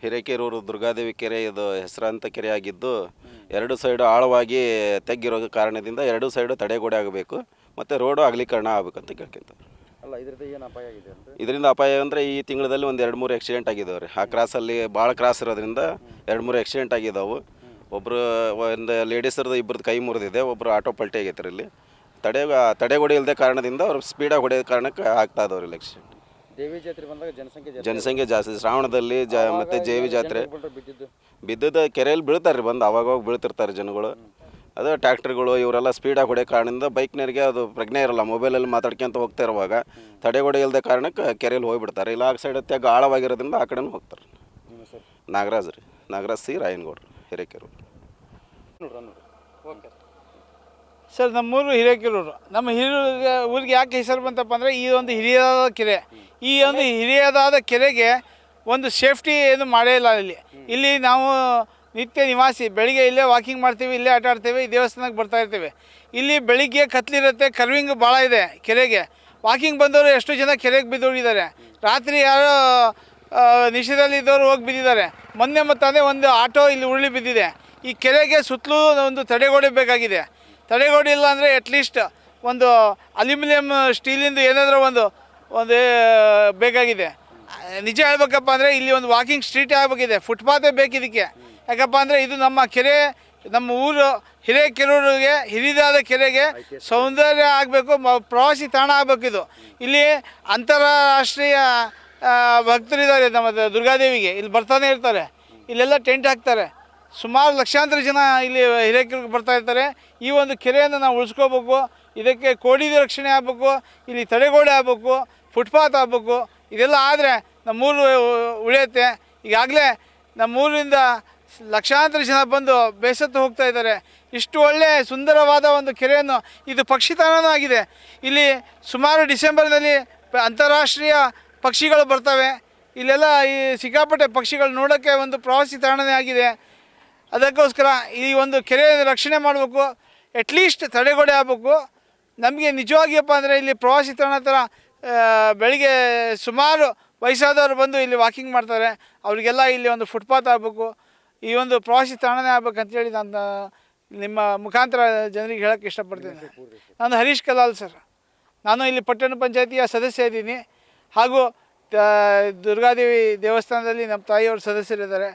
ಹಿರೇಕೆರೂರು ದುರ್ಗಾದೇವಿ ಕೆರೆ ಇದು ಹೆಸರಾಂತ ಕೆರೆ ಆಗಿದ್ದು ಎರಡು ಸೈಡು ಆಳವಾಗಿ ತೆಗ್ಗಿರೋ ಕಾರಣದಿಂದ ಎರಡು ಸೈಡು ತಡೆಗೋಡೆ ಆಗಬೇಕು ಮತ್ತು ರೋಡು ಅಗಲೀಕರಣ ಆಗಬೇಕಂತ ಕೇಳ್ಕೊಂತಾರೆ. ಅಲ್ಲ ಇದರಿಂದ ಏನು ಅಪಾಯ ಆಗಿದೆ ಅಂತ? ಇದರಿಂದ ಅಪಾಯ ಅಂದರೆ ಈ ತಿಂಗಳಲ್ಲಿ ಒಂದು 2-3 ಆಕ್ಸಿಡೆಂಟ್ ಆಗಿದ್ದಾವೆ ರೀ. ಆ ಕ್ರಾಸಲ್ಲಿ ಭಾಳ ಕ್ರಾಸ್ ಇರೋದ್ರಿಂದ 2-3 ಆಕ್ಸಿಡೆಂಟ್ ಆಗಿದ್ದಾವೆ. ಒಬ್ಬರು ಒಂದು ಲೇಡೀಸರ್ದು ಇಬ್ಬರದ್ದು ಕೈ ಮುರಿದಿದೆ, ಒಬ್ಬರು ಆಟೋ ಪಲ್ಟಿ ಆಗೈತೆ ರೀ. ಇಲ್ಲಿ ತಡೆಗೋಡೆ ಇಲ್ಲದೆ ಕಾರಣದಿಂದ ಅವ್ರು ಸ್ಪೀಡಾಗಿ ಹೊಡೆಯೋ ಕಾರಣಕ್ಕೆ ಆಗ್ತಾ ಇದಾವೆ ರೀ ಆಕ್ಸಿಡೆಂಟ್. ದೇವಿ ಜಾತ್ರೆ ಬಂದಾಗ ಜನಸಂಖ್ಯೆ ಜಾಸ್ತಿ ಶ್ರಾವಣದಲ್ಲಿ ಮತ್ತು ದೇವಿ ಜಾತ್ರೆ ಬಿದ್ದಿದ್ದು ಬಿದ್ದದ ಕೆರೆಯಲ್ಲಿ ಬೀಳ್ತಾರೆ ರೀ. ಬಂದು ಅವಾಗ ಬೀಳ್ತಿರ್ತಾರೆ ಜನಗಳು. ಅದು ಟ್ಯಾಕ್ಟ್ರಿಗಳು ಇವರೆಲ್ಲ ಸ್ಪೀಡಾಗಿ ಹೊಡೆಯೋ ಕಾರಣದಿಂದ ಬೈಕ್ನವ್ರಿಗೆ ಅದು ಪ್ರಜ್ಞೆ ಇರಲ್ಲ, ಮೊಬೈಲಲ್ಲಿ ಮಾತಾಡ್ಕೊಂತ ಹೋಗ್ತಾ ಇರುವಾಗ ತಡೆಗೋಡೆ ಇಲ್ಲದೆ ಕಾರಣಕ್ಕೆ ಕೆರೆಯಲ್ಲಿ ಹೋಗಿಬಿಡ್ತಾರೆ. ಇಲ್ಲ ಆ ಸೈಡ್ ತೆಗ್ಗ ಆಳವಾಗಿರೋದ್ರಿಂದ ಆ ಕಡೆನೂ ಹೋಗ್ತಾರೆ. ನಾಗರಾಜ್ ರೀ, ನಾಗರಾಜ್ ಸಿ ರಾಯನಗೌಡ್ರು, ಹಿರೇಕೆರೂರು. ಸರ್ ನಮ್ಮೂರು ಹಿರೇಕೆರೂರು. ನಮ್ಮ ಊರಿಗೆ ಯಾಕೆ ಹೆಸರು ಬಂತಪ್ಪ ಅಂದರೆ ಈ ಒಂದು ಹಿರಿಯದಾದ ಕೆರೆ. ಈ ಒಂದು ಹಿರಿಯದಾದ ಕೆರೆಗೆ ಒಂದು ಸೇಫ್ಟಿ ಏನು ಮಾಡೇ ಇಲ್ಲ. ಇಲ್ಲಿ ನಾವು ನಿತ್ಯ ನಿವಾಸಿ, ಬೆಳಿಗ್ಗೆ ಇಲ್ಲೇ ವಾಕಿಂಗ್ ಮಾಡ್ತೀವಿ, ಇಲ್ಲೇ ಆಟ ಆಡ್ತೀವಿ, ಈ ದೇವಸ್ಥಾನಕ್ಕೆ ಬರ್ತಾ ಇರ್ತೀವಿ. ಇಲ್ಲಿ ಬೆಳಿಗ್ಗೆ ಕತ್ಲಿರುತ್ತೆ, ಕರ್ವಿಂಗ್ ಭಾಳ ಇದೆ ಕೆರೆಗೆ. ವಾಕಿಂಗ್ ಬಂದವರು ಎಷ್ಟು ಜನ ಕೆರೆಗೆ ಬಿದ್ದೋಗಿದ್ದಾರೆ. ರಾತ್ರಿ ಯಾರೋ ನಿಷೇಧದಲ್ಲಿದ್ದವರು ಹೋಗಿ ಬಿದ್ದಿದ್ದಾರೆ. ಮೊನ್ನೆ ಮತ್ತು ಒಂದು ಆಟೋ ಇಲ್ಲಿ ಉರುಳಿ ಬಿದ್ದಿದೆ. ಈ ಕೆರೆಗೆ ಸುತ್ತಲೂ ಒಂದು ತಡೆಗೋಡೆ ಬೇಕಾಗಿದೆ. ತಡೆಗೋಡೆ ಇಲ್ಲ ಅಂದರೆ ಅಟ್ಲೀಸ್ಟ್ ಒಂದು ಅಲ್ಯೂಮಿನಿಯಂ ಸ್ಟೀಲಿಂದು ಏನಾದರೂ ಒಂದು ಬೇಕಾಗಿದೆ. ನಿಜ ಹೇಳ್ಬೇಕಪ್ಪ ಅಂದರೆ ಇಲ್ಲಿ ಒಂದು ವಾಕಿಂಗ್ ಸ್ಟ್ರೀಟೇ ಆಗಬೇಕಿದೆ, ಫುಟ್ಪಾತೇ ಬೇಕಿದಕ್ಕೆ. ಯಾಕಪ್ಪ ಅಂದರೆ ಇದು ನಮ್ಮ ಕೆರೆ, ನಮ್ಮ ಊರು ಹಿರೇಕೆರೂರಿಗೆ, ಹಿರಿದಾದ ಕೆರೆಗೆ ಸೌಂದರ್ಯ ಆಗಬೇಕು, ಪ್ರವಾಸಿ ತಾಣ ಆಗಬೇಕು. ಇದು ಇಲ್ಲಿ ಅಂತಾರಾಷ್ಟ್ರೀಯ ಭಕ್ತರಿದ್ದಾರೆ. ನಮ್ಮ ದುರ್ಗಾದೇವಿಗೆ ಇಲ್ಲಿ ಬರ್ತಾನೆ ಇರ್ತಾರೆ. ಇಲ್ಲೆಲ್ಲ ಟೆಂಟ್ ಹಾಕ್ತಾರೆ. ಸುಮಾರು ಲಕ್ಷಾಂತರ ಜನ ಇಲ್ಲಿ ಹಿರೇಕೆರೂರಿಗೆ ಬರ್ತಾ ಇರ್ತಾರೆ. ಈ ಒಂದು ಕೆರೆಯನ್ನು ನಾವು ಉಳಿಸ್ಕೋಬೇಕು. ಇದಕ್ಕೆ ಕೋಡಿದ ರಕ್ಷಣೆ ಆಗಬೇಕು, ಇಲ್ಲಿ ತಡೆಗೋಡೆ ಆಗಬೇಕು, ಫುಟ್ಪಾತ್ ಆಗಬೇಕು. ಇದೆಲ್ಲ ಆದರೆ ನಮ್ಮೂರು ಉಳಿಯುತ್ತೆ. ಈಗಾಗಲೇ ನಮ್ಮೂರಿಂದ ಲಕ್ಷಾಂತರ ಜನ ಬಂದು ಬೇಸತ್ತು ಹೋಗ್ತಾ ಇದ್ದಾರೆ. ಇಷ್ಟು ಒಳ್ಳೆಯ ಸುಂದರವಾದ ಒಂದು ಕೆರೆಯನ್ನು, ಇದು ಪಕ್ಷಿ ತಾಣನೂ ಆಗಿದೆ. ಇಲ್ಲಿ ಸುಮಾರು ಡಿಸೆಂಬರ್ನಲ್ಲಿ ಅಂತಾರಾಷ್ಟ್ರೀಯ ಪಕ್ಷಿಗಳು ಬರ್ತವೆ. ಇಲ್ಲೆಲ್ಲ ಈ ಸಿಕ್ಕಾಪಟ್ಟೆ ಪಕ್ಷಿಗಳು ನೋಡೋಕ್ಕೆ ಒಂದು ಪ್ರವಾಸಿ ತಾಣನೇ ಆಗಿದೆ. ಅದಕ್ಕೋಸ್ಕರ ಈ ಒಂದು ಕೆರೆ ರಕ್ಷಣೆ ಮಾಡಬೇಕು, ಅಟ್ಲೀಸ್ಟ್ ತಡೆಗೋಡೆ ಆಗಬೇಕು. ನಮಗೆ ನಿಜವಾಗಿಯಪ್ಪ ಅಂದರೆ ಇಲ್ಲಿ ಪ್ರವಾಸಿ ತಾಣ ಥರ ಬೆಳಿಗ್ಗೆ ಸುಮಾರು ವಯಸ್ಸಾದವರು ಬಂದು ಇಲ್ಲಿ ವಾಕಿಂಗ್ ಮಾಡ್ತಾರೆ. ಅವರಿಗೆಲ್ಲ ಇಲ್ಲಿ ಒಂದು ಫುಟ್ಪಾತ್ ಆಗಬೇಕು, ಈ ಒಂದು ಪ್ರವಾಸಿ ತಾಣನೇ ಆಗ್ಬೇಕಂತೇಳಿ ನಾನು ನಿಮ್ಮ ಮುಖಾಂತರ ಜನರಿಗೆ ಹೇಳೋಕ್ಕೆ ಇಷ್ಟಪಡ್ತೀನಿ. ನಾನು ಹರೀಶ್ ಕಲಾಲ್ ಸರ್. ನಾನು ಇಲ್ಲಿ ಪಟ್ಟಣ ಪಂಚಾಯತಿಯ ಸದಸ್ಯ ಇದ್ದೀನಿ, ಹಾಗೂ ದುರ್ಗಾದೇವಿ ದೇವಸ್ಥಾನದಲ್ಲಿ ನಮ್ಮ ತಾಯಿಯವರು ಸದಸ್ಯರಿದ್ದಾರೆ.